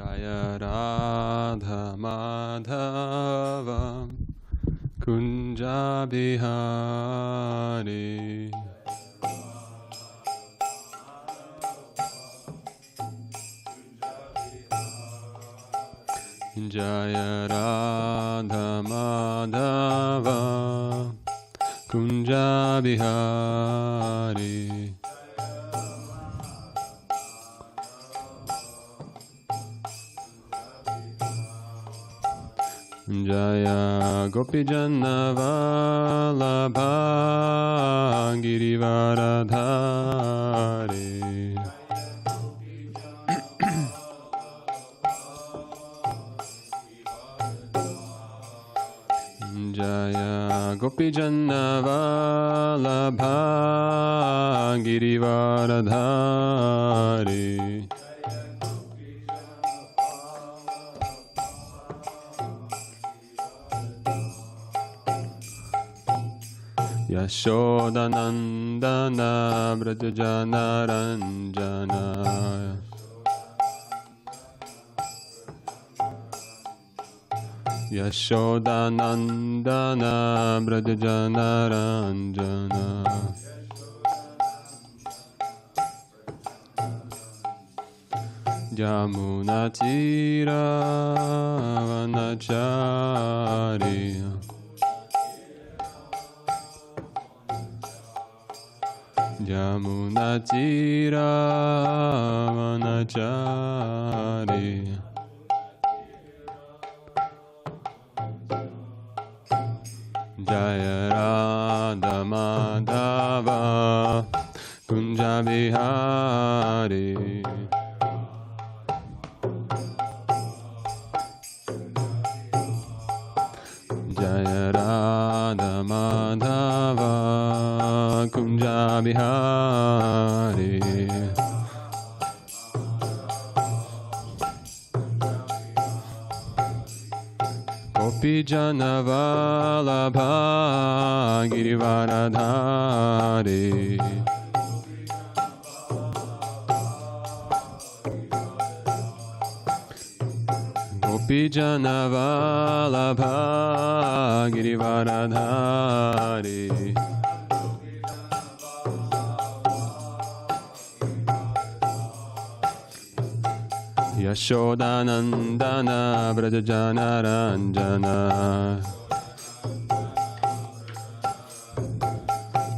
Jaya Radha Madhava Kunja Bihari Jaya Radha Madhava Kunja Bihari Jaya Gopijana Vallabha Girivaradhari Jaya Gopijana Vallabha Girivaradhari Yashodanandana Vrajajana Ranjana Yashodanandana Vrajajana Ranjana Yamunatira Vanachari Yamunatira Vanachari Jaya Radha Madhava Kunja Bihari Jaya Radha Madhava Kunja Bihari Gopijana Vallabha Girivaradhari Gopijana Vallabha Girivaradhari Yashodanandana Vrajajana Ranjana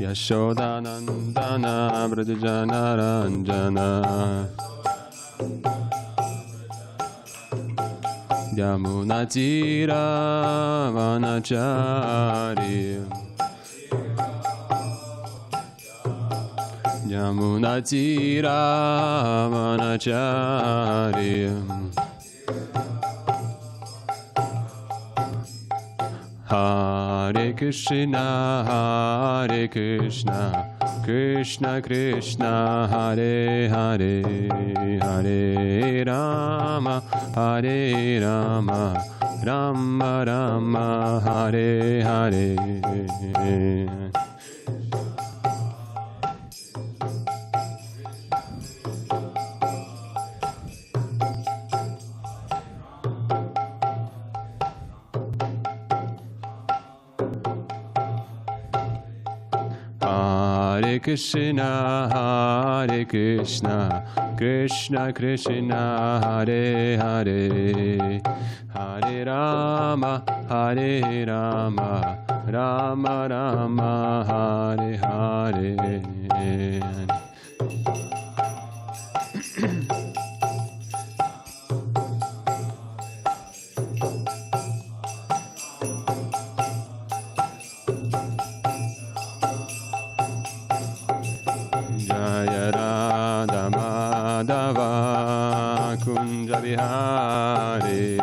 Yashodanandana Vrajajana Ranjana Yamunatira Vanachari Yamunatira Vanachari Hare Krishna Krishna Krishna Hare Hare Hare Rama Rama Rama Hare Hare Hare Krishna Krishna Krishna Hare Hare Hare Rama Rama Rama Hare Hare Jaya Radha Madhava Kunja Bihari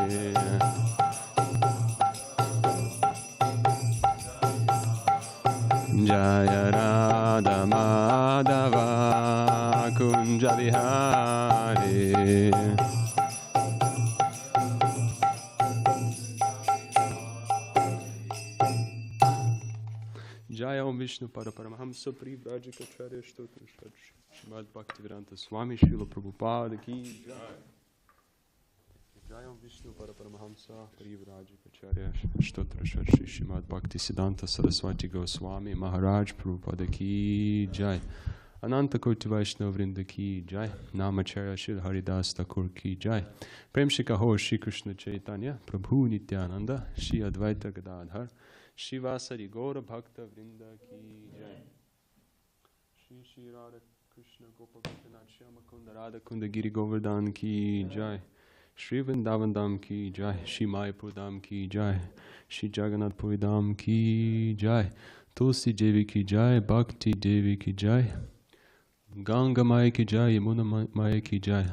Jaya Radha Madhava Kunja Bihari Jaya Om Vishnu Pada Paramahamsa Privrajikacharya Stotra Srimad Bhakti Swami Srila Prabhupada Ki Jai. Jayam Vishnu Paramahamsa Parivrajikacharya Shtotra Shri Srimad Bhakti Siddhanta Saraswati Goswami Maharaj Prabhupada Ki Jai Ananta Koti Vaishnava Vrinda Ki Jai Namacharya Shri Haridas Thakur Ki Jai Prem Shri Kaho Shri Krishna Chaitanya Prabhu Nityananda Shri Advaita Gadadhar Shri Vasari Gaura Bhakta Vrinda Ki Jai Shri Shri Radha Krishna Gopavardhana Shyama Kunda Radha Kunda Giri Govardhan Ki Jai Shri Vrindavan Dham Ki Jai Shri Mayapur Dham Ki Jai Shri Jagannath Puri Dham Ki Jai Tulsi Devi Ki Jai Bhakti Devi Ki Jai Ganga Maya Ki Jai Yamuna Maya Ki Jai.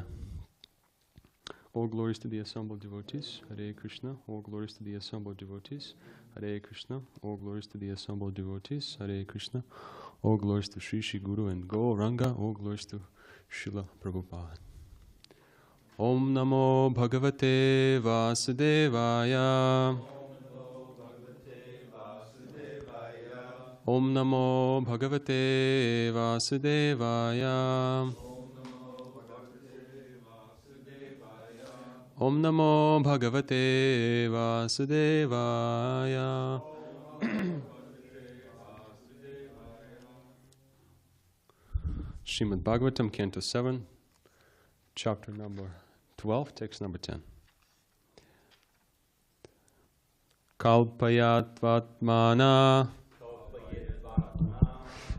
All glories to the assembled devotees. Hare Krishna. All glories to the assembled devotees. Hare Krishna. All glories to the assembled devotees. Hare Krishna. All glories to Shri Shri Guru and Gauranga. All glories to Srila Prabhupada. Om Namo Bhagavate Vasudevaya. Om Namo Bhagavate Vasudevaya. Om Namo Bhagavate Vasudevaya. Srimad Bhagavatam, Canto 7, Chapter number 12, Text number 10. Kalpayatvatmana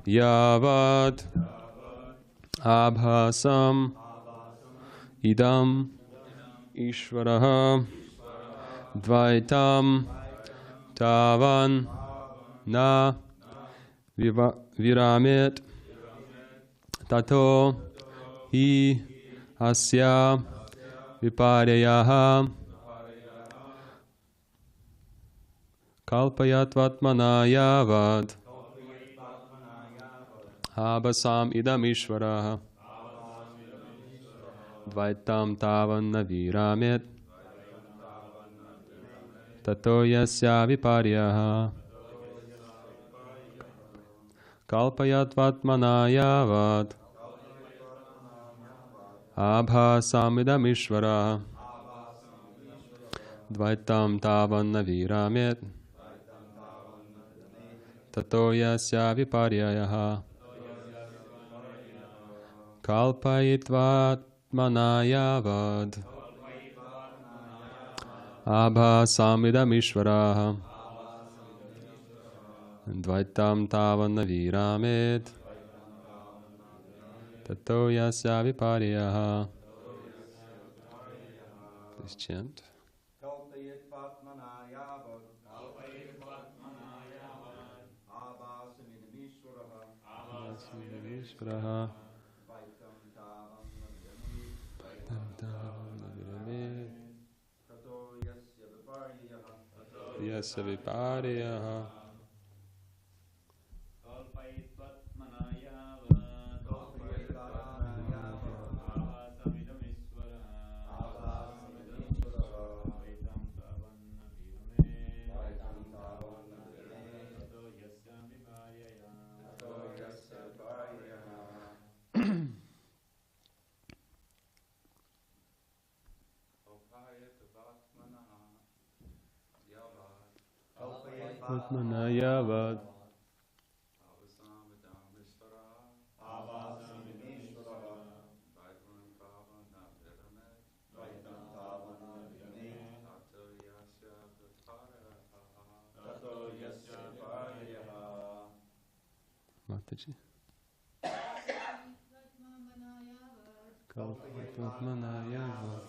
Yavad Abhasam Idam Ishvaraha Dvaitam Tavan Na Viramet Tato Hi Asya Viparyaha Kalpayatvatmana Yavad Abhasam Idam Ishvaraha Dvaitam Tavan Naviramet Tato Yasya Viparyaha Kalpayatvatmana Yavad Abhasam Idam Ishvaraha Dvaitam Tavan Naviramet Tato Yasya Viparyaha Kalpayatvatmana Yavad Abhasam Idam Ishvaraha Dvaitam Tavan Naviramet Tato Yasya Viparyaha. Please chant. Yasya Viparyaha. Atmana Yavad Mataji Kalpayatvatmana Yavad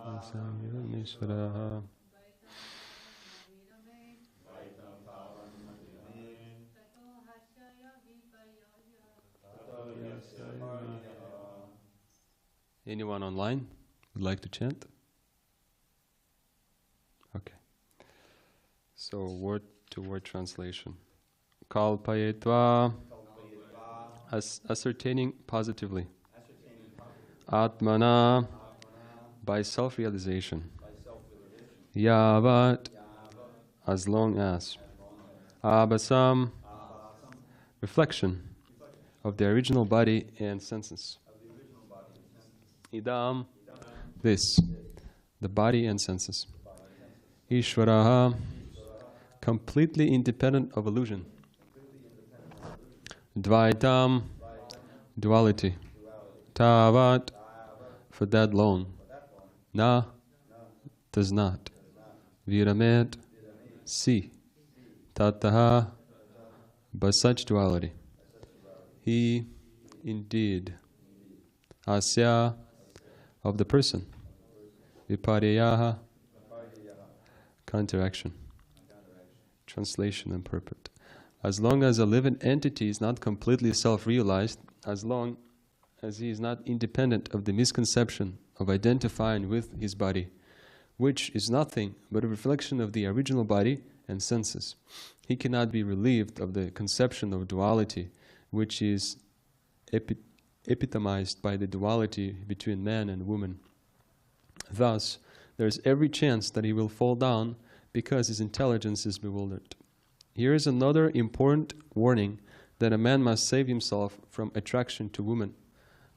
Abhasam Idam Ishvaraha Anyone online would like to chant? Okay. So word to word translation. Kalpayatva, ascertaining positively. Atmana, by self-realization. Yavat, as long as. Abhasam, reflection of the original body and senses. Idam, This, the body and senses. Ishvaraha, completely independent of illusion. Dvaitam, duality. Tavat, for that long. Na, does not. Viramet, see. Tataha, by such duality. He, indeed. Asya, of the person. Viparyaha, counteraction. Translation and purport. As long as a living entity is not completely self-realized, as long as he is not independent of the misconception of identifying with his body, which is nothing but a reflection of the original body and senses, he cannot be relieved of the conception of duality, which is epitomized by the duality between man and woman. Thus, there is every chance that he will fall down because his intelligence is bewildered. Here is another important warning that a man must save himself from attraction to woman.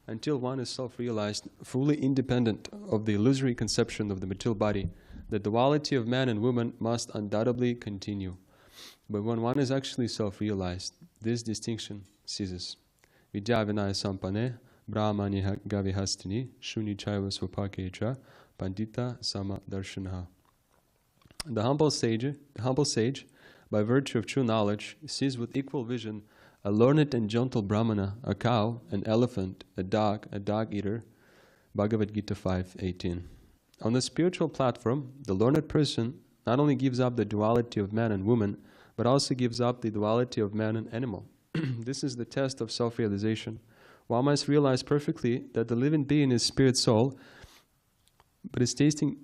Until one is self-realized, fully independent of the illusory conception of the material body, the duality of man and woman must undoubtedly continue. But when one is actually self-realized, this distinction ceases. Vidya vinaya sampane, brahmani gavihastini, shuni chaiva swapakecha, pandita sama darshanha. The humble sage, by virtue of true knowledge, sees with equal vision a learned and gentle brahmana, a cow, an elephant, a dog eater. Bhagavad Gita 5:18. On the spiritual platform, the learned person not only gives up the duality of man and woman, but also gives up the duality of man and animal. This is the test of self-realization. One must realize perfectly that the living being is spirit soul, but is tasting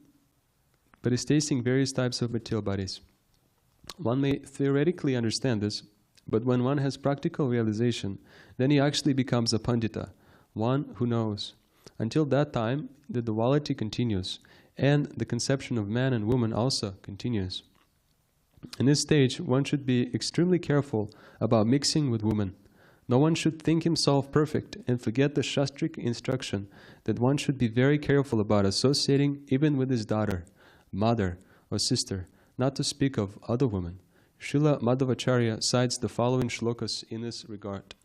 various types of material bodies. One may theoretically understand this, but when one has practical realization, then he actually becomes a pandita, one who knows. Until that time, the duality continues, and the conception of man and woman also continues. In this stage, one should be extremely careful about mixing with women. No one should think himself perfect and forget the Shastric instruction that one should be very careful about associating even with his daughter, mother, or sister, not to speak of other women. Srila Madhavacharya cites the following shlokas in this regard.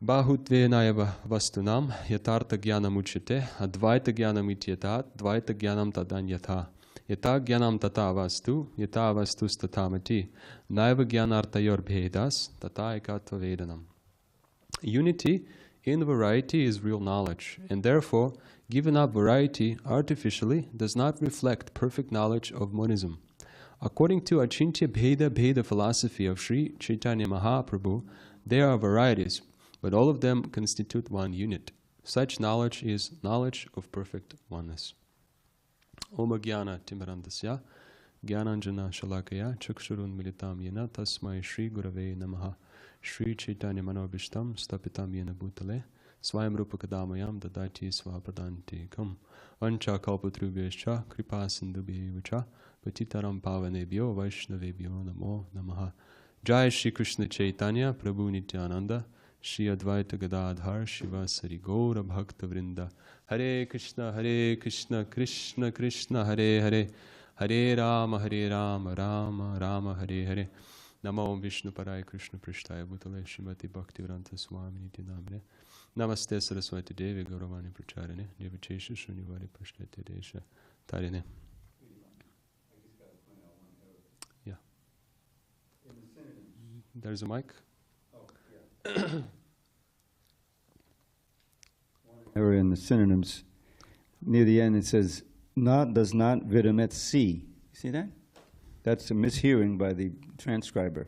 Bahutvenayava vastunam yatartha jnanam uchyate advaita jnanam ityatat dvaita jnanam tadanyatha yata jnanam tata vastu yata vastus tatamati naiva jnanartayor bhedas tata ekatva vedanam. Unity in variety is real knowledge, and therefore giving up variety artificially does not reflect perfect knowledge of monism. According to Achintya Bheda philosophy of Sri Chaitanya Mahaprabhu, there are varieties, but all of them constitute one unit. Such knowledge is knowledge of perfect oneness. Om Jnana Timirandasya Jnananjana Shalakaya Chakshurun Militam Yena Tasmai Shri Gurave Namaha Shri Chaitanya Manobishtam Stapitam Yena Bhutale Swayam Rupa Kadamayam Dadati Swapradanti Kam Ancha Kalpatrubhyascha Kripa Sindhubhyevacha Patitaram Pavanebhyo Vaishnavebhyo Namo Namaha. Jai Shri Krishna Chaitanya Prabhu Nityananda Shri Advaita Gadadhar Shiva Sari Gaura Bhakta Vrinda. Hare Krishna Krishna Krishna Hare Hare Hare Rama Rama Rama Hare Hare. Namo Vishnu Parai Krishna Prishtaya Bhutale Srimati Bhakti Vranta Swami Niti Namre. Namaste Saraswati Devi Gauravani Pracharane Nirvichesha Shunivari Pashnete Desha Tarine. Yeah. There's a mic. Or in the synonyms, near the end it says, not does not vitamet see. See that? That's a mishearing by the transcriber.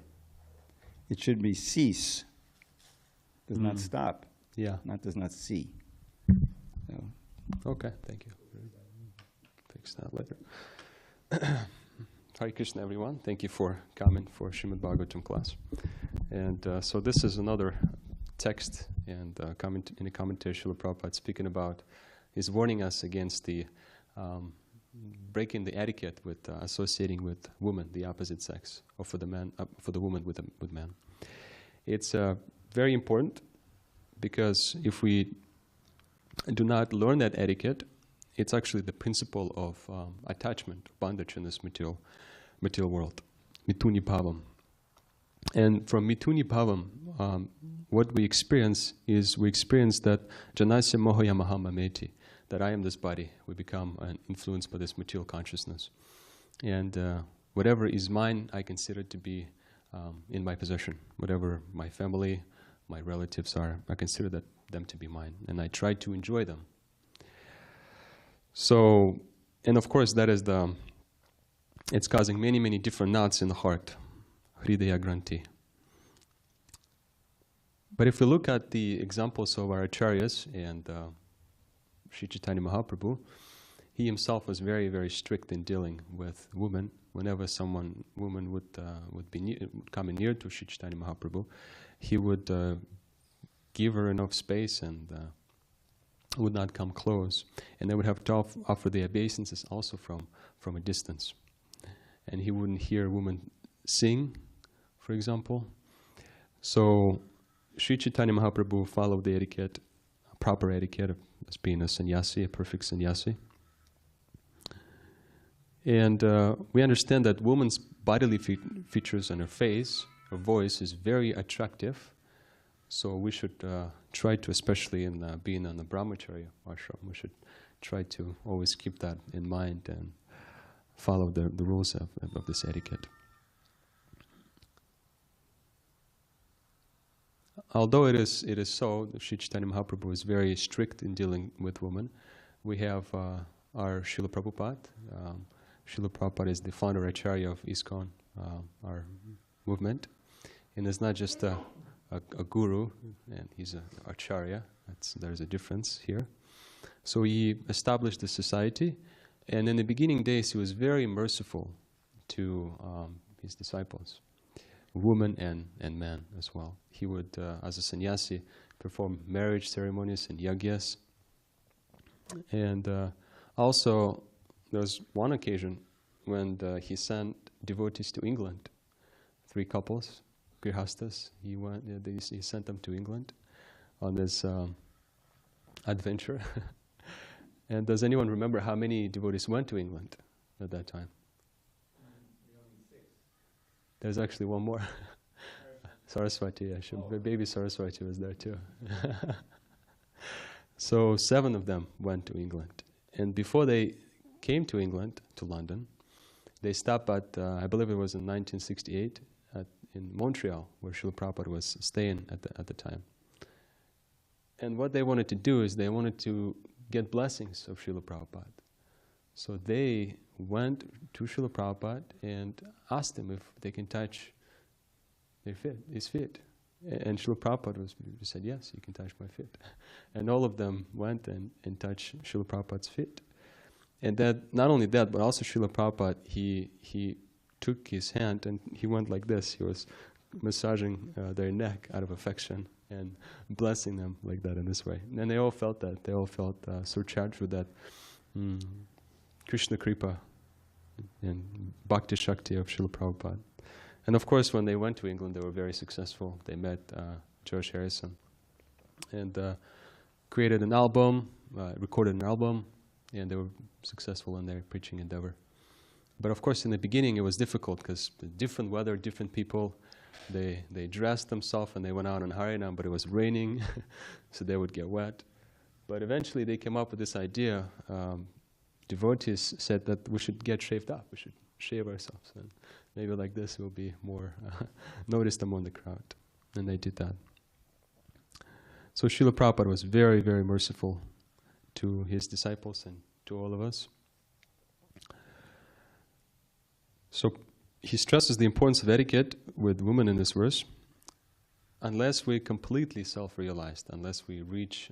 It should be cease. Does not stop. Yeah. Not does not see. So. Okay, thank you. Fix that later. Hare Krishna, everyone. Thank you for coming for Srimad Bhagavatam class. And so this is another text and in a commentary, Srila Prabhupada speaking about, he's warning us against the breaking the etiquette with associating with women, the opposite sex, or for the man, for the woman with man. It's very important because if we do not learn that etiquette, it's actually the principle of attachment, bondage in this material world, mituni bhavam. And from mituni bhavam, what we experience that janasya mohaya mahamameti, that I am this body. We become influenced by this material consciousness. And whatever is mine, I consider to be in my possession. Whatever my family, my relatives are, I consider them to be mine. And I try to enjoy them. So, and of course that is it's causing many, many different knots in the heart. Hridaya Granthi. But if we look at the examples of our acharyas and Sri Chaitanya Mahaprabhu, he himself was very, very strict in dealing with women. Whenever woman would come near to Sri Chaitanya Mahaprabhu, he would give her enough space and would not come close. And they would have to offer the obeisances also from a distance. And he wouldn't hear women sing, for example. So Sri Chaitanya Mahaprabhu followed the etiquette, proper etiquette of as being a sannyasi, a perfect sannyasi. And we understand that woman's bodily features and her face, her voice is very attractive. So we should try to, especially in being on the brahmacharya ashram, we should try to always keep that in mind and follow the rules of this etiquette. Although it is so, Sri Chaitanya Mahaprabhu is very strict in dealing with women. We have our Srila Prabhupada. Srila Prabhupada is the founder acharya of ISKCON, our movement. And it's not just a guru, and he's an acharya. There's a difference here. So he established the society, and in the beginning days he was very merciful to his disciples, women and men as well. He would, as a sannyasi, perform marriage ceremonies and yagyas. And also, there was one occasion when he sent devotees to England, 3 couples, grihastas. He sent them to England on this adventure. And does anyone remember how many devotees went to England at that time? There's actually one more. Saraswati, baby Saraswati was there too. So 7 of them went to England. And before they came to England, to London, they stopped at, I believe it was in 1968, in Montreal, where Srila Prabhupada was staying at the time. And what they wanted to do is they wanted to get blessings of Srila Prabhupada. So they went to Srila Prabhupada and asked him if they can touch his feet. And Srila Prabhupada said, yes, you can touch my feet. And all of them went and touched Srila Prabhupada's feet. And that, not only that, but also Srila Prabhupada, he took his hand and he went like this. He was massaging their neck out of affection and blessing them like that in this way. And they all felt that. They all felt surcharged with that Krishna Kripa and Bhakti Shakti of Srila Prabhupada. And of course, when they went to England, they were very successful. They met George Harrison and created an album, recorded an album, and they were successful in their preaching endeavor. But of course, in the beginning, it was difficult because different weather, different people. They dressed themselves and they went out on Harinam, but it was raining, so they would get wet. But eventually, they came up with this idea. Devotees said that we should get shaved up. We should shave ourselves, and maybe like this we'll be more noticed among the crowd. And they did that. So Srila Prabhupada was very, very merciful to his disciples and to all of us. So he stresses the importance of etiquette with women in this verse. Unless we completely self-realized, unless we reach,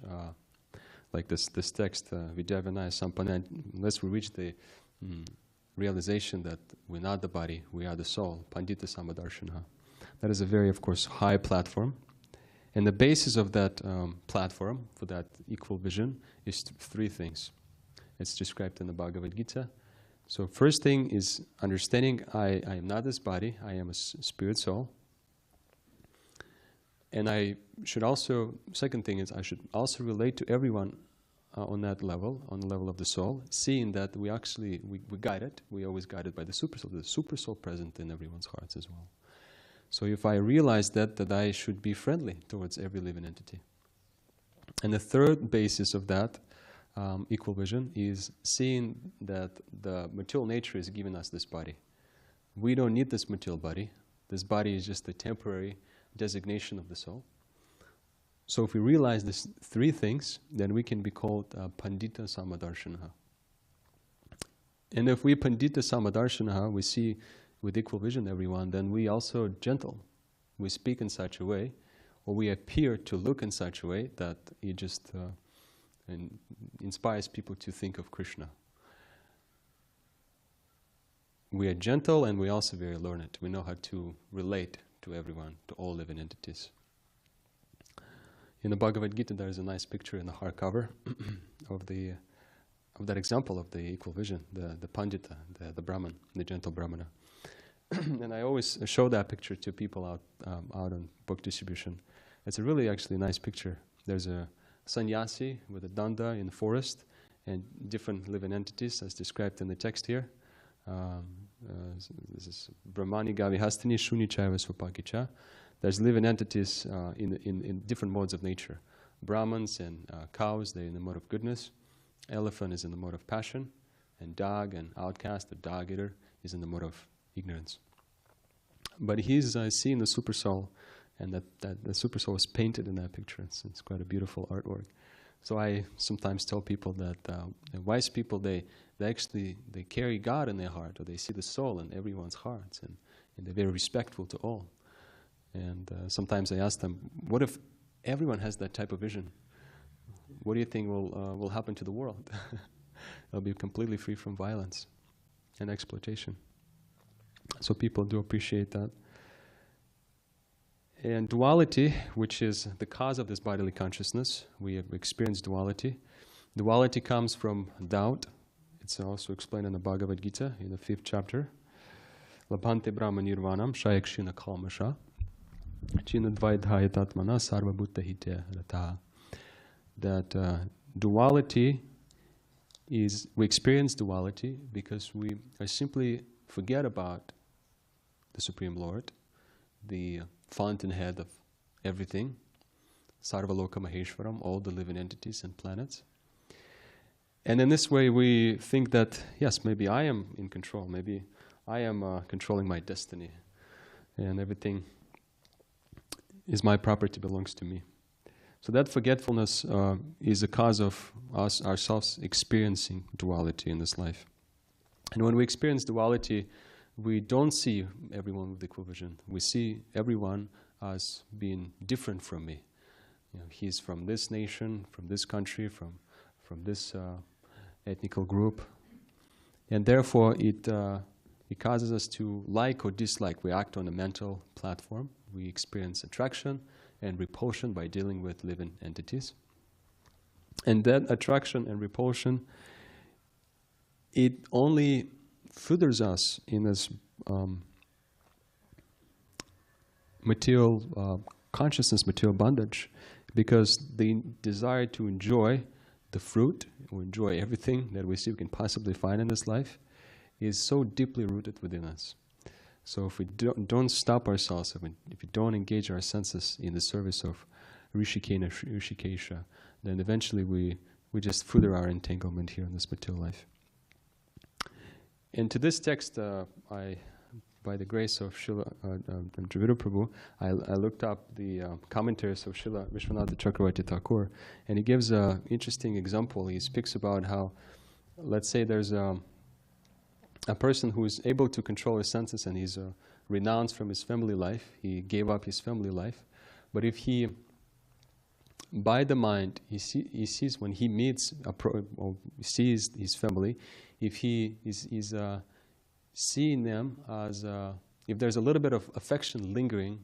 like this text, Vidya Vinaya Sampanna, unless we reach the realization that we're not the body, we are the soul, Pandita Samadarshana. That is a very, of course, high platform. And the basis of that platform, for that equal vision, is 3 things. It's described in the Bhagavad Gita. So first thing is understanding I am not this body, I am a spirit soul. And I should also, second thing is I should also relate to everyone on that level, on the level of the soul, seeing that we guide it, we always guided by the supersoul. The supersoul present in everyone's hearts as well. So if I realize that I should be friendly towards every living entity. And the third basis of that equal vision is seeing that the material nature is giving us this body. We don't need this material body. This body is just a temporary designation of the soul. So if we realize these three things, then we can be called Pandita Samadarshanaha. And if we Pandita Samadarshanaha, we see with equal vision everyone, then we also gentle. We speak in such a way, or we appear to look in such a way that it just inspires people to think of Krishna. We are gentle and we are also very learned. We know how to relate to everyone, to all living entities. In the Bhagavad Gita, there is a nice picture in the hardcover of that example of the equal vision, the Pandita, the Brahman, the gentle Brahmana. And I always show that picture to people out on book distribution. It's a really actually nice picture. There's a sannyasi with a danda in the forest and different living entities as described in the text here. This is Brahmani Gavihastini Shuni Chaiva Swapakicha. There's living entities in different modes of nature. Brahmins and cows, they're in the mode of goodness. Elephant is in the mode of passion. And dog and outcast, the dog eater, is in the mode of ignorance. But he's seeing the supersoul, and that the supersoul is painted in that picture. It's quite a beautiful artwork. So I sometimes tell people that wise people, they carry God in their heart, or they see the soul in everyone's hearts, and they're very respectful to all. And sometimes I ask them, what if everyone has that type of vision? What do you think will happen to the world? It'll be completely free from violence and exploitation. So people do appreciate that. And duality, which is the cause of this bodily consciousness, we have experienced duality. Duality comes from doubt. It's also explained in the Bhagavad Gita in the 5th chapter. Labhante Brahma Nirvanam Shayakshina Kalmasha China Dvaidhaya Tatmana Sarva Bhutta Hite Rataha. That duality is, we experience duality because we simply forget about the Supreme Lord, the fountainhead of everything, Sarvaloka Maheshwaram, all the living entities and planets. And in this way we think that, yes, maybe I am in control, maybe I am controlling my destiny, and everything is my property, belongs to me. So that forgetfulness is a cause of us ourselves experiencing duality in this life. And when we experience duality, we don't see everyone with equal vision. We see everyone as being different from me. You know, he's from this nation, from this country, from this ethnical group, and therefore it causes us to like or dislike. We act on a mental platform. We experience attraction and repulsion by dealing with living entities. And that attraction and repulsion, it only furthers us in this material consciousness, material bondage, because the desire to enjoy the fruit or enjoy everything that we see we can possibly find in this life is so deeply rooted within us. So if we don't stop ourselves, if we don't engage our senses in the service of Rishikesha, then eventually we just further our entanglement here in this material life. And to this text, by the grace of Srila Dravida Prabhu, I looked up the commentaries of Srila Vishwanatha Chakravarti Thakur, and he gives an interesting example. He speaks about how, let's say there's a person who is able to control his senses and he's renounced from his family life, he gave up his family life, but if he, by the mind, he sees when he meets or sees his family, if he is seeing them as, if there's a little bit of affection lingering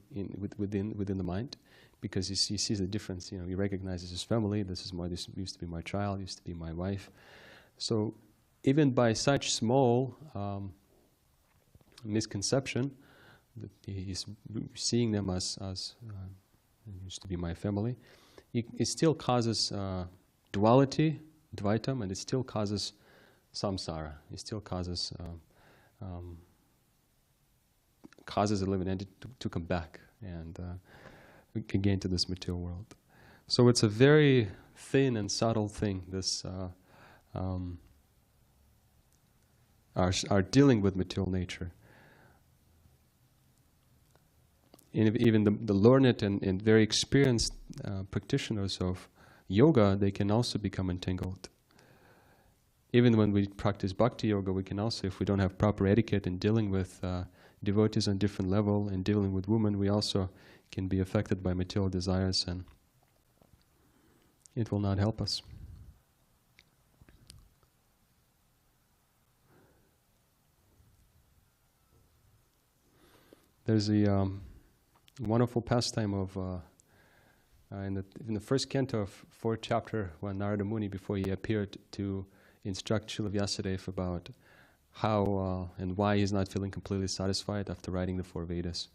within the mind, because he sees the difference, he recognizes his family, this used to be my child, used to be my wife. So even by such small misconception, that he's seeing them as used to be my family, it still causes duality Dvaitam, and it still causes samsara. It still causes causes a living entity to come back and again to this material world. So it's a very thin and subtle thing, this our dealing with material nature. And even the learned and very experienced practitioners of yoga, they can also become entangled. Even when we practice bhakti yoga, we can also, if we don't have proper etiquette in dealing with devotees on different level and dealing with women, we also can be affected by material desires, and it will not help us. There's a wonderful pastime of in the first canto of 4th chapter, when Narada Muni, before he appeared to instruct Srila Vyasadeva about how and why he's not feeling completely satisfied after writing the 4 Vedas.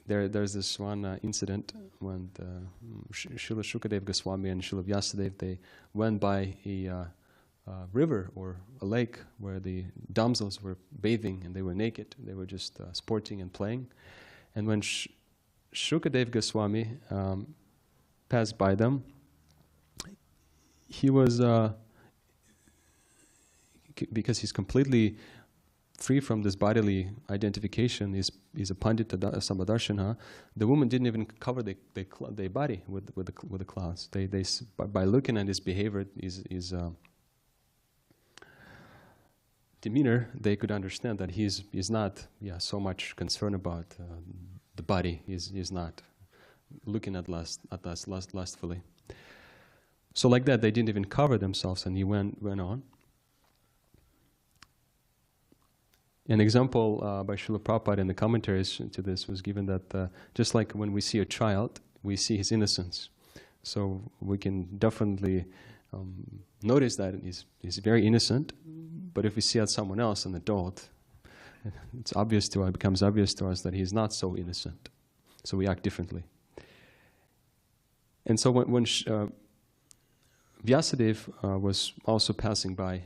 There's this one incident when Srila Shukadeva Goswami and Srila Vyasadeva, they went by a river or a lake where the damsels were bathing and they were naked. They were just sporting and playing. And when Shukadeva Goswami passed by them, he was because he's completely free from this bodily identification, he's a pandita samadarshana. The woman didn't even cover their body with the cloths. They by looking at his behavior, his demeanor, they could understand that he's not so much concerned about the body. He's not looking at lust lustfully. So like that, they didn't even cover themselves, and he went on. An example by Srila Prabhupada in the commentaries to this was given that just like when we see a child, we see his innocence. So we can definitely notice that he's very innocent, but if we see someone else, an adult, it becomes obvious to us that he's not so innocent. So we act differently. And so when Vyasadeva was also passing by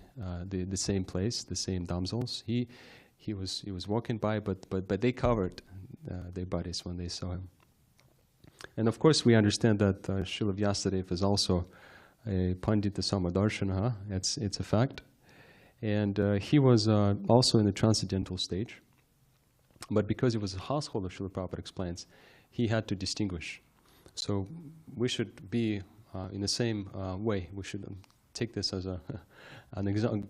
the same place, the same damsels, he was walking by, but they covered their bodies when they saw him. And of course, we understand that Srila Vyasadeva is also a Pandita Samadarshana. It's a fact. And he was also in the transcendental stage. But because he was a householder, Srila Prabhupada explains, he had to distinguish. So we should be in the same way. We should take this as a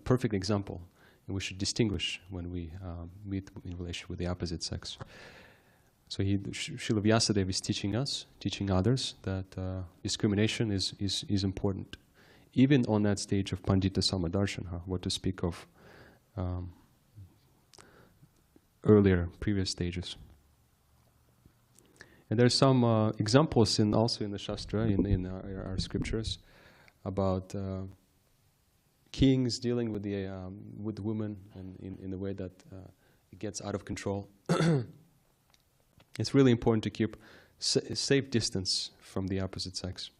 perfect example. And we should distinguish when we meet in relation with the opposite sex. So Srila Vyasadeva is teaching others that discrimination is important, even on that stage of Pandita Samadarshana, what to speak of previous stages. And there's some examples also in the Shastra, in our scriptures, about kings dealing with the women and in the way that it gets out of control. It's really important to keep safe distance from the opposite sex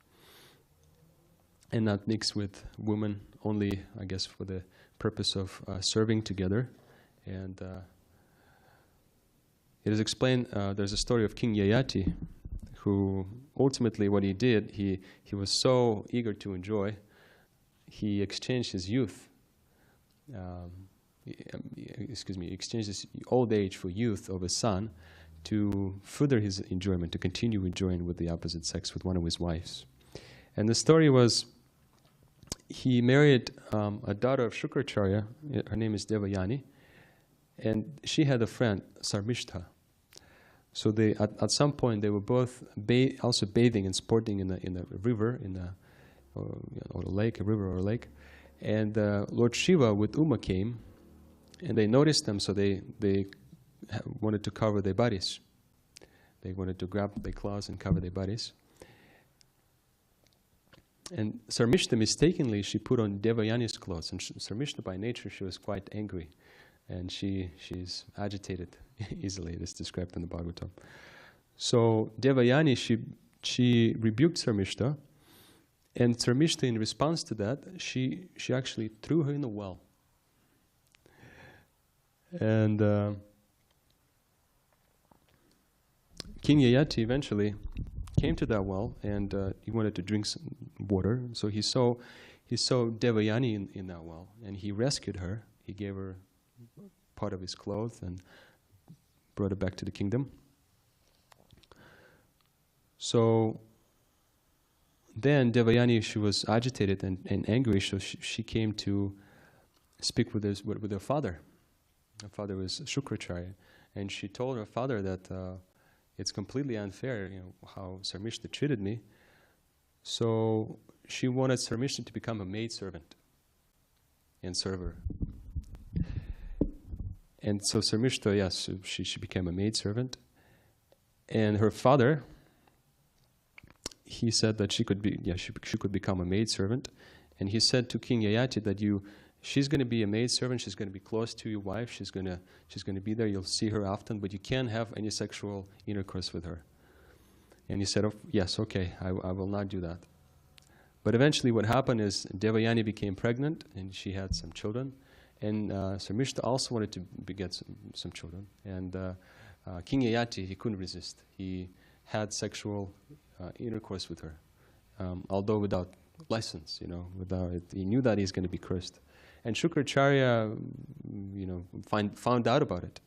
and not mix with women only, I guess, for the purpose of serving together. And it is explained, there's a story of King Yayati, who ultimately what he did, he was so eager to enjoy, he exchanged his youth, exchanged his old age for youth of his son to further his enjoyment, to continue enjoying with the opposite sex with one of his wives. And the story was, he married a daughter of Shukracharya, her name is Devayani, and she had a friend, Sarmishtha. So they, at some point, they were both also bathing and sporting in a river, or a lake, a river or a lake. And Lord Shiva with Uma came, and they noticed them, so they wanted to cover their bodies. They wanted to grab their claws and cover their bodies. And Sarmishta, mistakenly, she put on Devayani's clothes. And Sarmishta, by nature, she was quite angry. And she's agitated easily. It is described in the Bhagavatam. So Devayani, she rebuked Sarmishta. And Sarmishta, in response to that, she actually threw her in a well. And King Yayati eventually came to that well, and he wanted to drink some water. So he saw Devayani in that well, and he rescued her. He gave her part of his clothes and brought her back to the kingdom. So then Devayani, she was agitated and angry, so she came to speak with her father. Her father was Shukracharya, and she told her father that it's completely unfair, how Sarmishta treated me. So she wanted Sarmishta to become a maidservant and serve her. And so Sarmishta, yes, she became a maidservant. And her father, he said that she could become a maidservant. And he said to King Yayati that she's going to be a maidservant, she's going to be close to your wife, she's going to be there, you'll see her often, but you can't have any sexual intercourse with her. And he said, oh, yes, okay, I will not do that. But eventually what happened is Devayani became pregnant, and she had some children. And Sarmishta also wanted to beget some children. And King Yayati, he couldn't resist. He had sexual intercourse with her, although without license, he knew that he's going to be cursed. And Shukracharya, found out about it,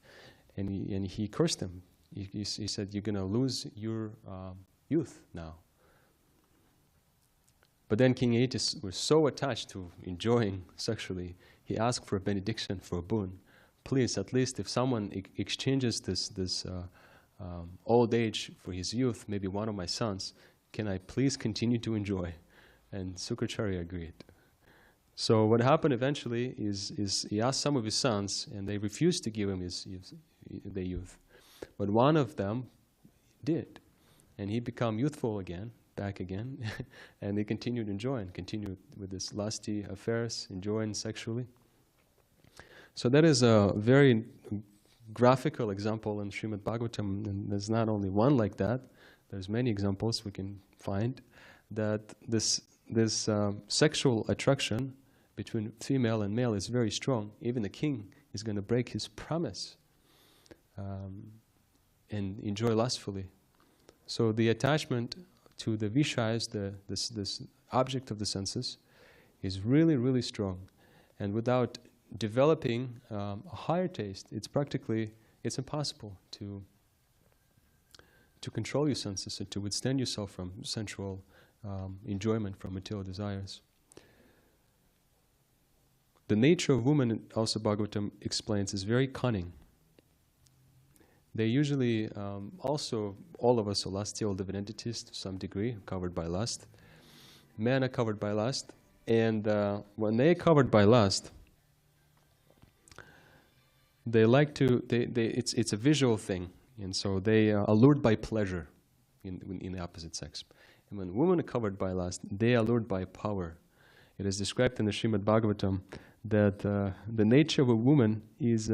and he cursed him. He said, "You're going to lose your youth now." But then King Yayati was so attached to enjoying sexually, he asked for a benediction, for a boon. Please, at least if someone exchanges this old age for his youth, maybe one of my sons, can I please continue to enjoy? And Shukracharya agreed. So what happened eventually is he asked some of his sons, and they refused to give him their youth. But one of them did, and he became youthful again, back again, and they continued with this lusty affairs, enjoying sexually. So that is a very graphical example in Srimad Bhagavatam, and there's not only one like that, there's many examples we can find, that this sexual attraction between female and male is very strong. Even the king is going to break his promise and enjoy lustfully. So the attachment to the vishayas, this object of the senses, is really, really strong. And without developing a higher taste, it's impossible to control your senses and to withstand yourself from sensual enjoyment, from material desires. The nature of women, also Bhagavatam explains, is very cunning. They usually, also, all of us are lustial living entities to some degree, covered by lust. Men are covered by lust, and when they are covered by lust, they like to, it's a visual thing, and so they are allured by pleasure in the opposite sex. And when women are covered by lust, they are allured by power. It is described in the Srimad Bhagavatam that the nature of a woman is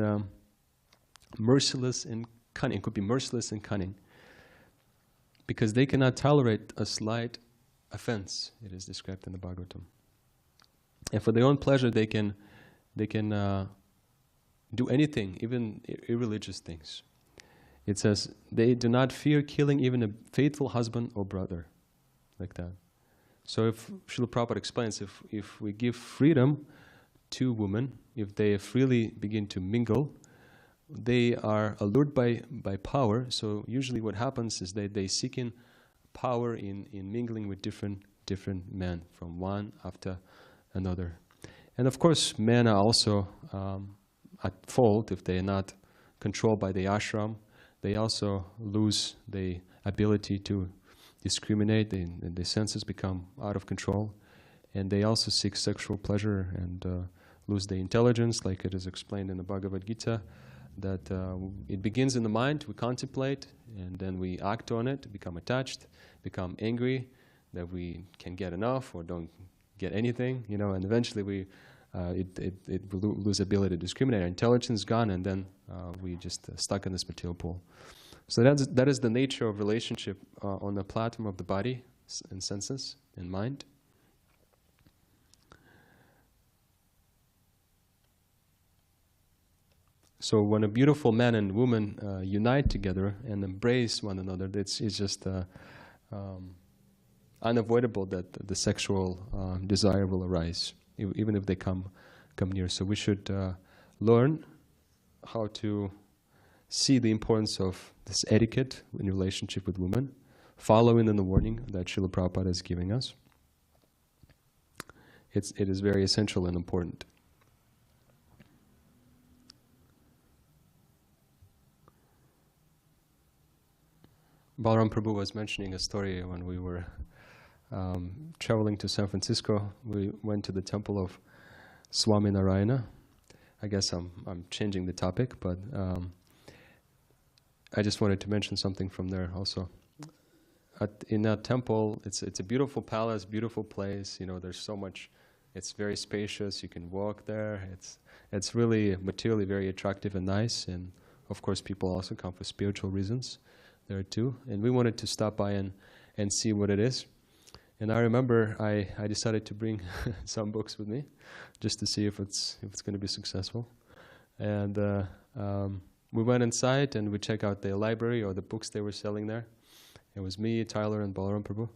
merciless and cunning. It could be merciless and cunning, because they cannot tolerate a slight offense. It is described in the Bhagavatam. And for their own pleasure, they can do anything, even irreligious things. It says, they do not fear killing even a faithful husband or brother, like that. So if Srila Prabhupada explains, if we give freedom to women, if they freely begin to mingle, they are allured by power. So usually what happens is they seek in power in mingling with different men, from one after another. And of course, men are also at fault if they are not controlled by the ashram. They also lose the ability to discriminate, and the senses become out of control, and they also seek sexual pleasure and lose their intelligence, like it is explained in the Bhagavad Gita, that it begins in the mind, we contemplate, and then we act on it, become attached, become angry, that we can get enough or don't get anything, and eventually it will lose ability to discriminate. Our intelligence is gone, and then we just stuck in this material pool. So that is the nature of relationship on the platform of the body and senses and mind. So when a beautiful man and woman unite together and embrace one another, it's just unavoidable that the sexual desire will arise, even if they come near. So we should learn how to see the importance of this etiquette in relationship with women, following in the warning that Srila Prabhupada is giving us. It is very essential and important. Balaram Prabhu was mentioning a story when we were traveling to San Francisco. We went to the temple of Swami Narayana. I guess I'm changing the topic, but I just wanted to mention something from there also. In that temple, it's a beautiful palace, beautiful place. You know, there's so much. It's very spacious. You can walk there. It's really materially very attractive and nice. And of course, people also come for spiritual reasons there too. And we wanted to stop by and see what it is. And I remember I decided to bring some books with me, just to see if it's going to be successful. And we went inside and we checked out the library or the books they were selling there. It was me, Tyler, and Balaram Prabhu.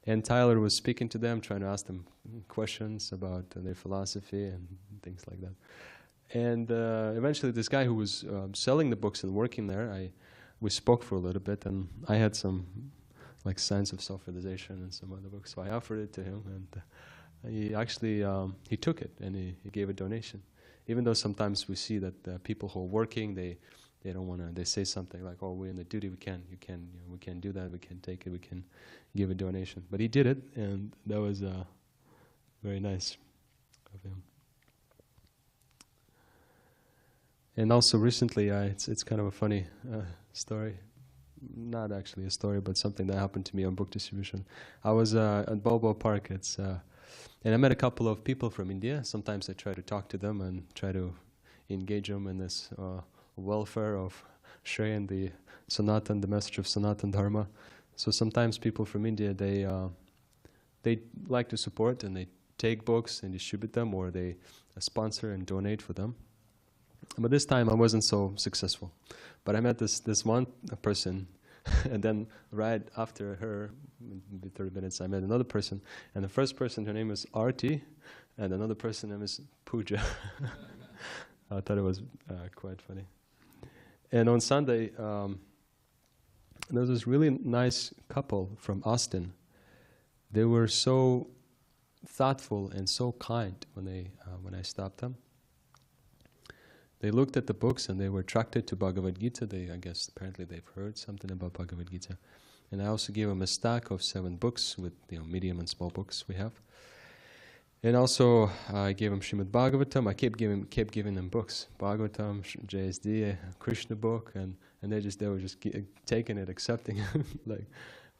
And Tyler was speaking to them, trying to ask them questions about their philosophy and things like that. And eventually this guy who was selling the books and working there, we spoke for a little bit, and I had some like Science of Self-Realization and some other books. So I offered it to him, and he actually he took it and he gave a donation. Even though sometimes we see that people who are working, they don't want to. They say something like, "Oh, we're in the duty. We can't do that. We can't take it. We can give a donation." But he did it, and that was very nice of him. And also recently, it's kind of a funny story. Not actually a story, but something that happened to me on book distribution. I was at Balboa Park. And I met a couple of people from India. Sometimes I try to talk to them and try to engage them in this welfare of sharing the message of Sanatan Dharma. So sometimes people from India, they like to support and they take books and distribute them, or they sponsor and donate for them. But this time I wasn't so successful. But I met this one person, and then right after her, maybe 30 minutes, I met another person. And the first person, her name is Arti, and another person, her name is Pooja. I thought it was quite funny. And on Sunday, there was this really nice couple from Austin. They were so thoughtful and so kind when I stopped them. They looked at the books and they were attracted to Bhagavad Gita. Apparently they've heard something about Bhagavad Gita. And I also gave them a stack of 7 books with medium and small books we have. And also I gave them Srimad Bhagavatam. I kept giving them books. Bhagavatam, JSD, Krishna book, and they were just taking it, accepting it.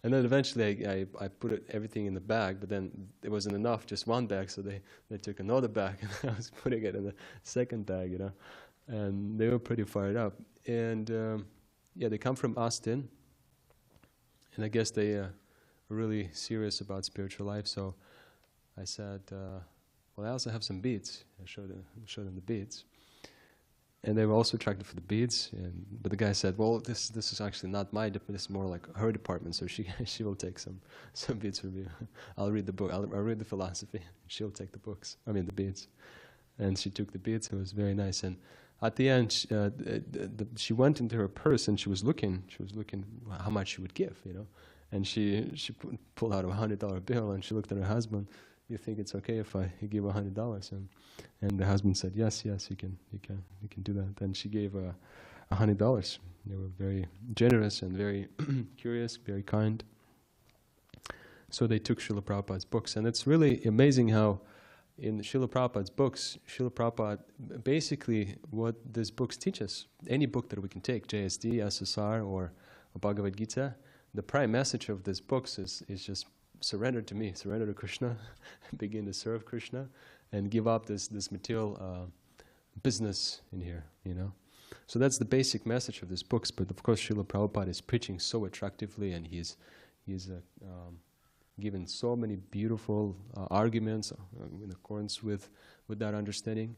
And then eventually I put everything in the bag, but then it wasn't enough, just one bag, so they took another bag, and I was putting it in the second bag, and they were pretty fired up. And they come from Austin, and I guess they are really serious about spiritual life. So I said, well, I also have some beads. I showed them the beads. And they were also attracted for the beads, but the guy said, "Well, this is actually not my department. This is more like her department. So she will take some beads from you. I'll read the book. I'll read the philosophy. She'll take the beads." And she took the beads. It was very nice. And at the end, she went into her purse and she was looking how much she would give, And she pulled out a $100 bill and she looked at her husband. "You think it's okay if I give $100?" And the husband said, yes, you can do that. And she gave $100. They were very generous and very curious, very kind. So they took Srila Prabhupada's books. And it's really amazing how in Srila Prabhupada's books, Srila Prabhupada, basically what these books teach us, any book that we can take, JSD, SSR, or Bhagavad Gita, the prime message of these books is just surrender to me, surrender to Krishna, begin to serve Krishna, and give up this material business in here, So that's the basic message of these books. But of course, Srila Prabhupada is preaching so attractively, and he's given so many beautiful arguments in accordance with that understanding.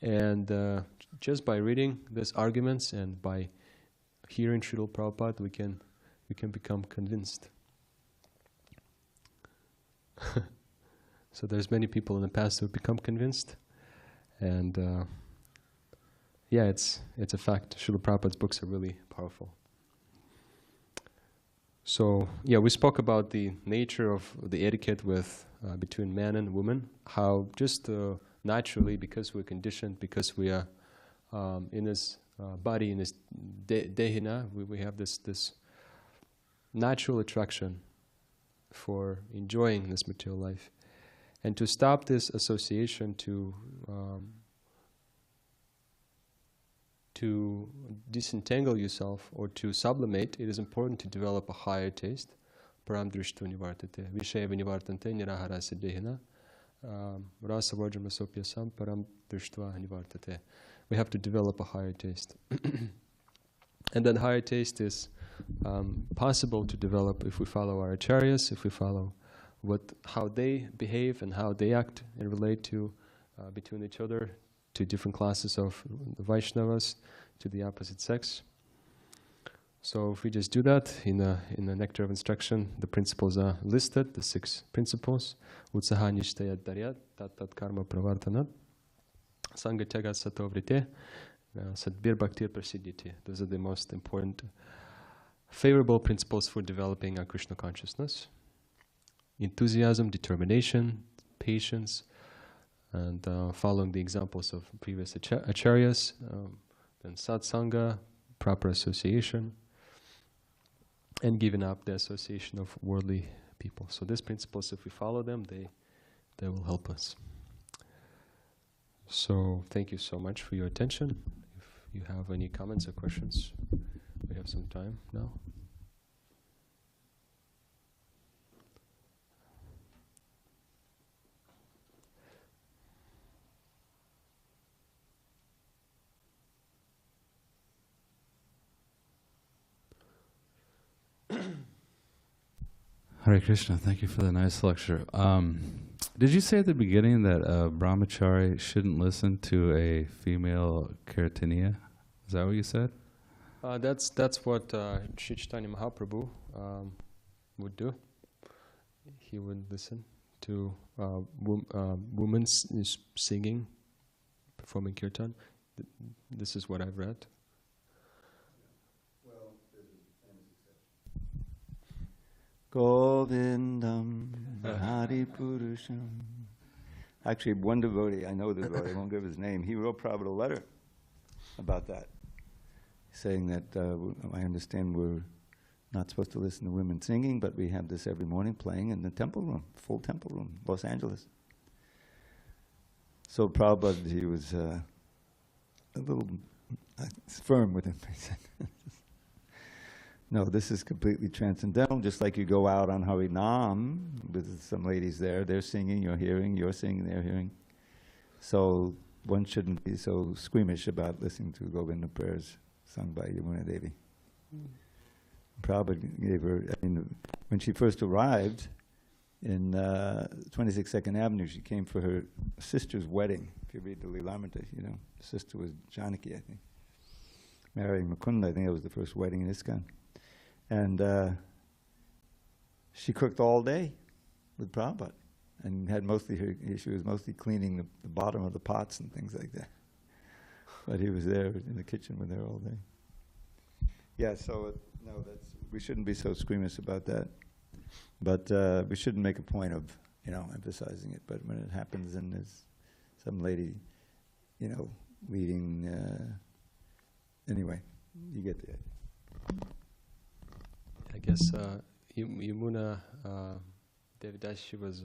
And just by reading these arguments and by hearing Srila Prabhupada, we can become convinced. So there's many people in the past who have become convinced, and yeah, it's a fact. Srila Prabhupada's books are really powerful. So yeah, we spoke about the nature of the etiquette with between man and woman, how just naturally, because we're conditioned, because we are in this body, in this dehina, we have this natural attraction for enjoying this material life. And to stop this association, to disentangle yourself or to sublimate, it is important to develop a higher taste. Param drishtu nivartate. Vishaya vinivartante nirahara siddhihina. Rasa vajramasopyasam param drishtva nivartate. We have to develop a higher taste. And that higher taste is possible to develop if we follow our acharyas, if we follow how they behave and how they act and relate to between each other, to different classes of the Vaishnavas, to the opposite sex. So if we just do that in the Nectar of Instruction, the principles are listed, the 6 principles. Utsaha nishtaya daryat, tat karma pravartanat, sangatyagat satovrite, sadbir bhaktir prasiddhiti. Those are the most important favorable principles for developing our Krishna consciousness. Enthusiasm, determination, patience, and following the examples of previous acharyas, then satsanga, proper association, and giving up the association of worldly people. So these principles, if we follow them, they will help us. So thank you so much for your attention. If you have any comments or questions, we have some time now. Hare Krishna, thank you for the nice lecture. Did you say at the beginning that a brahmachari shouldn't listen to a female kirtaniya? Is that what you said? That's what Sri Chaitanya Mahaprabhu would do. He would listen to women singing, performing kirtan. This is what I've read. Govindam Hari Purusham. Actually, one devotee, I know the devotee, I won't give his name, he wrote Prabhupada a letter about that, saying that I understand we're not supposed to listen to women singing, but we have this every morning playing in the temple room, full temple room, Los Angeles. So Prabhupada, he was a little firm with him. He said, no, this is completely transcendental, just like you go out on Harinam with some ladies there, they're singing, you're hearing, you're singing, they're hearing. So one shouldn't be so squeamish about listening to Govinda prayers sung by Yamuna Devi. Prabhupada gave her, I mean, when she first arrived in 26 Second Avenue, she came for her sister's wedding. If you read the Lilamrita, you know, the sister was Janaki, I think. Marrying Mukunda, I think that was the first wedding in ISKCON. And she cooked all day with Prabhupada, and had she was mostly cleaning the bottom of the pots and things like that. But he was there in the kitchen with her all day. Yeah, so no, we shouldn't be so squeamish about that. But we shouldn't make a point of, emphasizing it. But when it happens and there's some lady, leading, anyway, you get the idea. I guess Yamuna Devidas,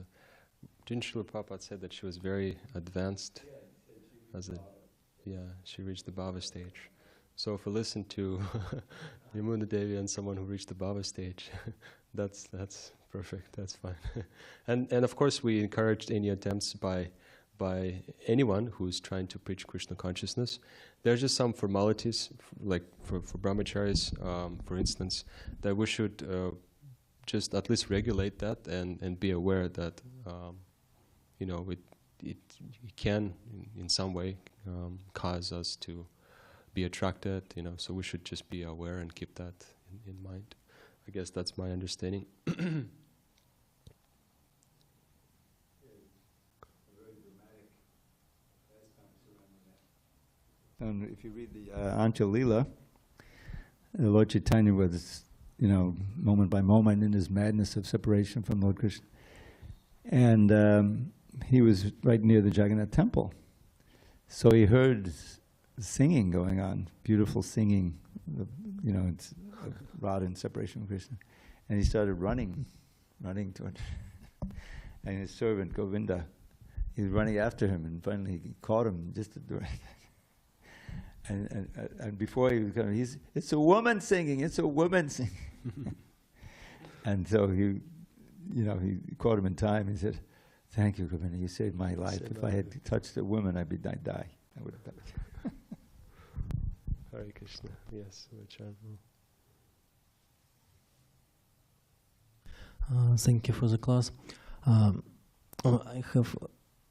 didn't Srila Prabhupada said that she was very advanced? She reached the Bhava stage. So if we listen to Yamuna Devi and someone who reached the Bhava stage, that's perfect, that's fine. and of course we encouraged any attempts by anyone who's trying to preach Krishna consciousness. There's just some formalities, like for brahmacharis, for instance, that we should just at least regulate that and be aware that, it can in some way cause us to be attracted, so we should just be aware and keep that in mind. I guess that's my understanding. And if you read the Ancha Lila, Lord Chaitanya was, moment by moment in his madness of separation from Lord Krishna. And he was right near the Jagannath temple. So he heard singing going on, beautiful singing, it's Radha in separation from Krishna. And he started running toward and his servant, Govinda, he was running after him, and finally he caught him just at the right time. And before he was coming, it's a woman singing, it's a woman singing. And so he caught him in time. He said, "Thank you, Govinda, you saved my life. If I had touched a woman, I'd die. I would have done it." Hare Krishna. Yes, thank you for the class. I have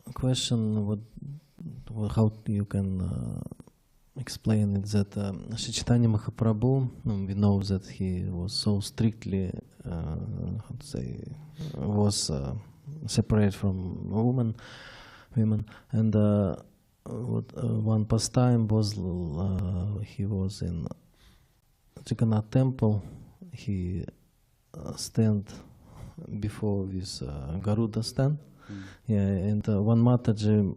a question. How you can explain it that Sri Chaitanya Mahaprabhu, we know that he was so strictly, was separate from women, and one pastime was he was in Jagannath temple. He stand before this Garuda stand, and one Mataji,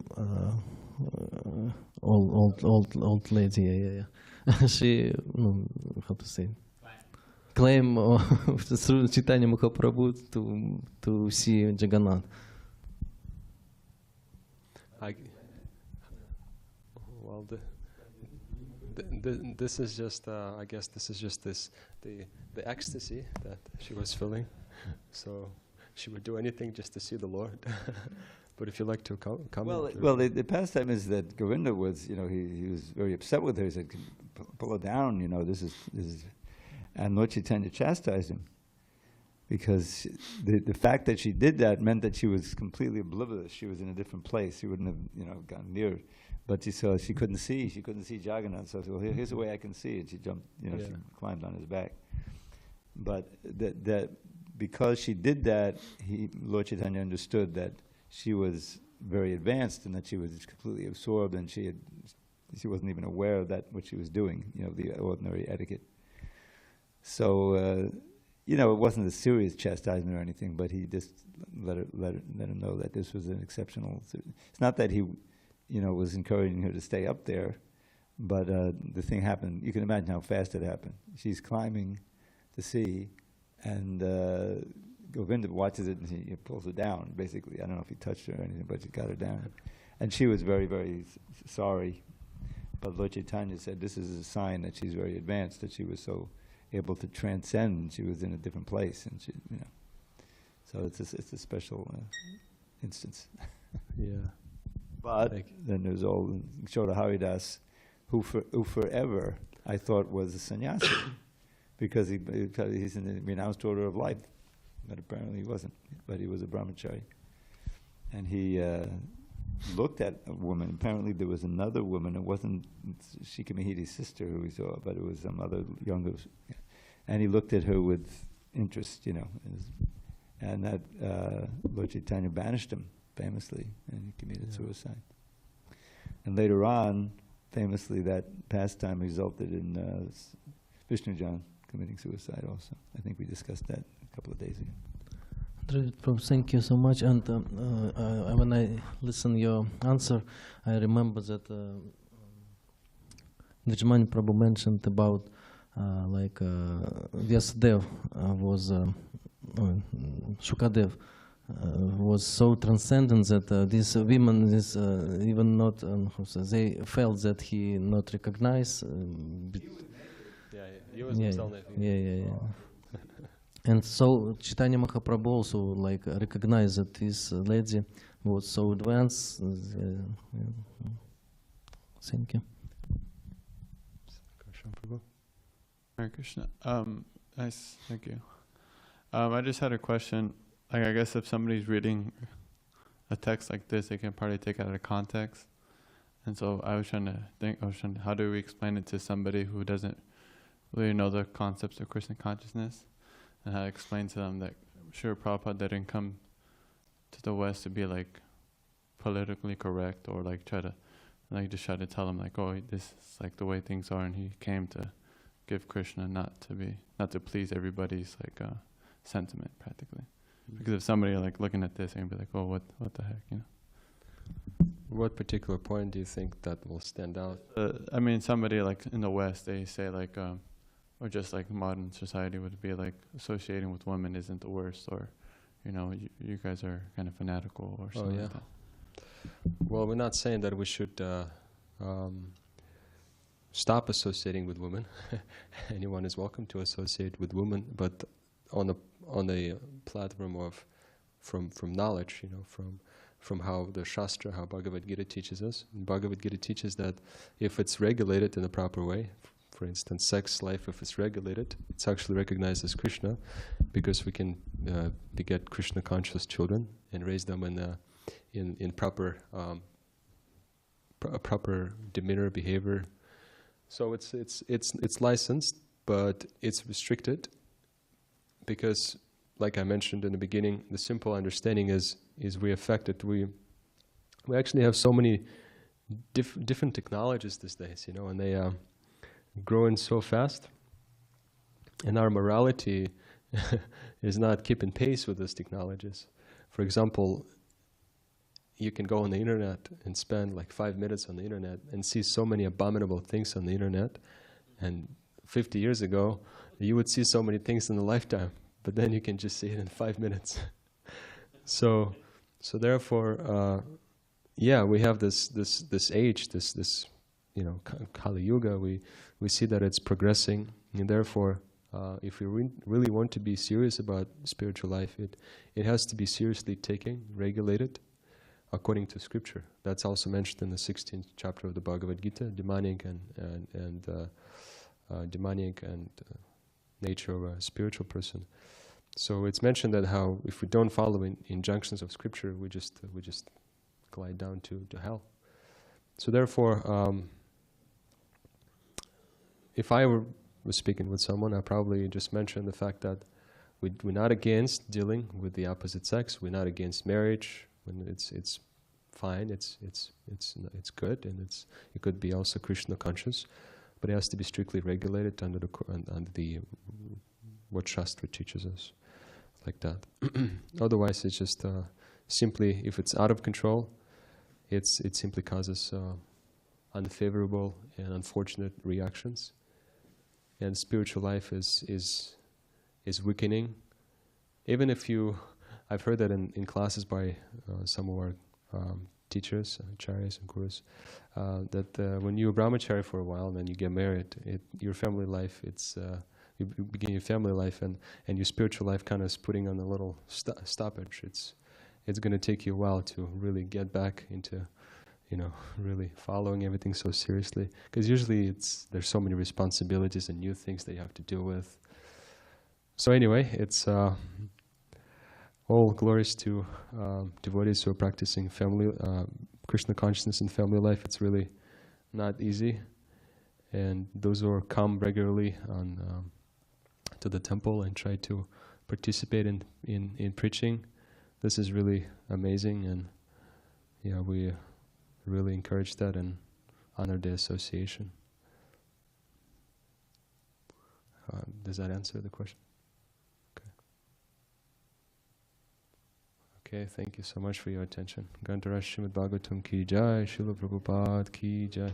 old lady, she, how to say, claim through Chaitanya Mahaprabhu to see Jagannath. Well, this is just, I guess this is just the ecstasy that she was feeling. So she would do anything just to see the Lord. But if you'd like to comment. Well, the pastime is that Govinda was, he was very upset with her. He said, "Pull her down, this is," and Lord Chaitanya chastised him. Because the fact that she did that meant that she was completely oblivious. She was in a different place. She wouldn't have, gotten near. But she couldn't see. She couldn't see Jagannath. So, well, here's a way I can see. And she jumped, she climbed on his back. But that because she did that, Lord Chaitanya understood that she was very advanced and that she was completely absorbed, and she wasn't even aware of that what she was doing. The ordinary etiquette. So. It wasn't a serious chastisement or anything, but he just let him know that this was an exceptional. It's not that he, was encouraging her to stay up there, but the thing happened. You can imagine how fast it happened. She's climbing to see, and Govinda watches it and he pulls her down. Basically, I don't know if he touched her or anything, but he got her down, and she was very, very sorry. But Lord Chaitanya said this is a sign that she's very advanced, that she was so able to transcend. She was in a different place, and she, so it's a special instance. Yeah. But then there's old Shoda Haridas, who forever I thought was a sannyasi, because he's in the renounced order of life, but apparently he wasn't. But he was a brahmachari, and he looked at a woman. Apparently there was another woman. It wasn't Shikamihiti's sister who he saw, but it was some other younger. And he looked at her with interest, and that Lord Chaitanya banished him famously, and he committed suicide. And later on, famously, that pastime resulted in Vishnujan committing suicide also. I think we discussed that a couple of days ago. Thank you so much. And when I listen your answer, I remember that Dvijamani Prabhu mentioned about Vyasadev was Shukadev was so transcendent that these women is even not they felt that he not recognized. He was himself. And so Chaitanya Mahaprabhu also recognized that this lady was so advanced. Thank you. Hare Krishna. Nice, thank you. I just had a question. I guess if somebody's reading a text like this, they can probably take it out of context. And so I was trying to think, how do we explain it to somebody who doesn't really know the concepts of Krishna consciousness, and how to explain to them that, sure, Prabhupada didn't come to the West to be like politically correct, or like just try to tell them like, oh, this is like the way things are, and he came to give Krishna, not to please everybody's like sentiment practically. Because if somebody like looking at this and be like, oh, what the heck, you know? What particular point do you think that will stand out? I mean, somebody like in the West, they say like, or just like modern society would be like, associating with women isn't the worst, or, you know, you guys are kind of fanatical or something like that. Well, we're not saying that we should stop associating with women. Anyone is welcome to associate with women, but on the platform of from knowledge, you know, from how the Shastra, how Bhagavad Gita teaches us. And Bhagavad Gita teaches that if it's regulated in the proper way, for instance, sex life, if it's regulated, it's actually recognized as Krishna, because we can beget Krishna conscious children and raise them in proper proper demeanor, behavior. So it's licensed, but it's restricted, because, like I mentioned in the beginning, the simple understanding is we affected. We actually have so many different technologies these days, you know, and they growing so fast, and our morality is not keeping pace with those technologies. For example, you can go on the internet and spend like 5 minutes on the internet and see so many abominable things on the internet, and 50 years ago you would see so many things in a lifetime, but then you can just see it in 5 minutes. So therefore, we have this age, this you know, Kali Yuga. We see that it's progressing, and therefore, if we really want to be serious about spiritual life, it has to be seriously taken, regulated, according to scripture. That's also mentioned in the 16th chapter of the Bhagavad Gita, demonic and nature of a spiritual person. So it's mentioned that how if we don't follow injunctions of scripture, we just glide down to hell. So therefore, if I was speaking with someone, I probably just mentioned the fact that we're not against dealing with the opposite sex. We're not against marriage. When it's fine, it's good, and it could be also Krishna conscious, but it has to be strictly regulated under the what Shastra teaches us, like that. Otherwise, it's just simply, if it's out of control, it simply causes unfavorable and unfortunate reactions, and spiritual life is weakening. Even if I've heard that in classes by some of our teachers, acharyas and gurus, that when you're a brahmachari for a while and then you get married, your family life, you begin your family life, and your spiritual life kind of is putting on a little stoppage. It's going to take you a while to really get back into, you know, really following everything so seriously, because usually there's so many responsibilities and new things that you have to deal with. So anyway, it's all glories to devotees who are practicing family Krishna consciousness in family life. It's really not easy, and those who come regularly to the temple and try to participate in preaching, this is really amazing, and yeah, we really encourage that and honor the association. Does that answer the question? Okay, thank you so much for your attention. Gandhara Srimad Bhagavatam ki jai, Srila Prabhupada ki jai.